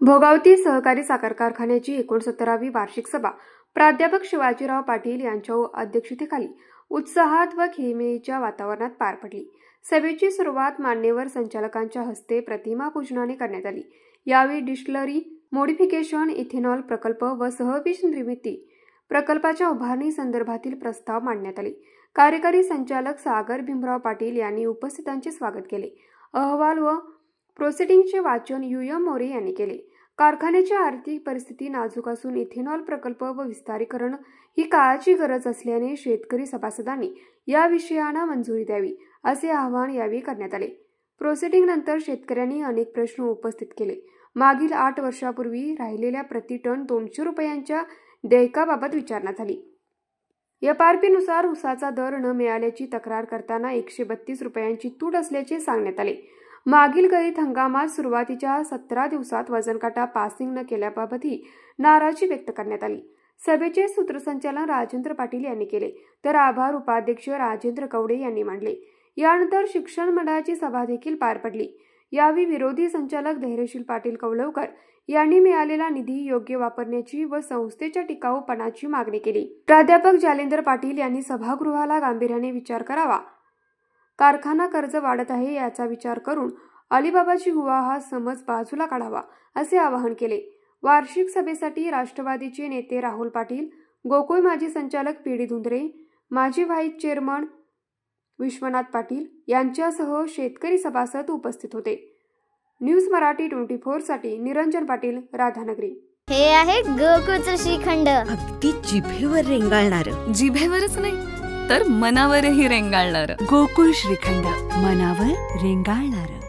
भोगावती सहकारी साखर कारखान्याची 69वी वार्षिक सभा प्राध्यापक शिवाजीराव पाटील यांच्या अध्यक्षतेखाली उत्साहात व खेळीमेळीच्या वातावरणात पार पडली। सभेची सुरुवात मान्यवर संचालकांच्या हस्ते प्रतिमा पूजनाने करण्यात आली। यावेळी डिस्टिलरी मॉडिफिकेशन, इथेनॉल प्रकल्प व सहवीज निर्मिती प्रकल्पाच्या उभारणी संदर्भातील प्रस्ताव मांडण्यात आले। कार्यकारी संचालक सागर भीमराव पाटील यांनी उपस्थितांचे स्वागत केले। अहवाल व प्रोसिडिंगचे वाचन UM मोरे यांनी केले। कारखान्याची आर्थिक परिस्थिती नाजूक असून इथेनॉल प्रकल्प व विस्तारीकरण ही काळाची गरज असल्याने शेतकरी सभासदांनी या विषयांना मंजुरी द्यावी असे आवाहन यावेळी करण्यात आले। प्रोसिडिंग नंतर शेतकऱ्यांनी अनेक प्रश्न उपस्थित केले। मागील 8 वर्षापूर्वी राहिलेल्या प्रति टन 200 रुपयांच्या देयकाबाबत विचारणा झाली। FRP नुसार ऊसाचा दर न मिळाल्याची तक्रार करताना 132 रुपयांची तूट असल्याचे सांगण्यात आले। मागील गळीत हंगामात सुरुवातीच्या 17 दिवसात वजन काटा पासिंग न केल्याबाबतही नाराजी व्यक्त करण्यात आली। सभेचे सूत्रसंचालन राजेंद्र पाटील यांनी केले, तर आभार उपाध्यक्ष राजेंद्र कवडे यांनी मांडले। यानंतर शिक्षण मंडळाची सभा देखील पार पडली। यावेळी विरोधी संचालक धैर्यशील पाटील कौलवकर यांनी मिळालेला निधी योग्य वापरण्याची व संस्थेच्या टिकाऊपणाची मागणी केली। प्राध्यापक जालेंदर पाटील यांनी सभागृहाला गांभीर्याने विचार करावा, कारखाना कर्ज वाढत आहे याचा विचार करून अलिबाबाची गुहा हा समज बाजूला काढावा असे आवाहन केले। वार्षिक सभेसाठी राष्ट्रवादीचे नेते राहुल पाटील, गोकुळ माजी संचालक PD धुंद्रे, माजी व्हाईस चेअरमन विश्वनाथ पाटील यांच्यासह शेतकरी सभासद उपस्थित होते। न्यूज मराठी 24 साठी निरंजन पाटील, राधानगरी। हे आहे गोकुळचं श्रीखंड, अगदी जिभेवर रेंगाळणारं। जिभेवरच नाही तर मनावरही रेंगाळणारं। गोकुळ श्रीखंड, मनावर रेंगाळणारं।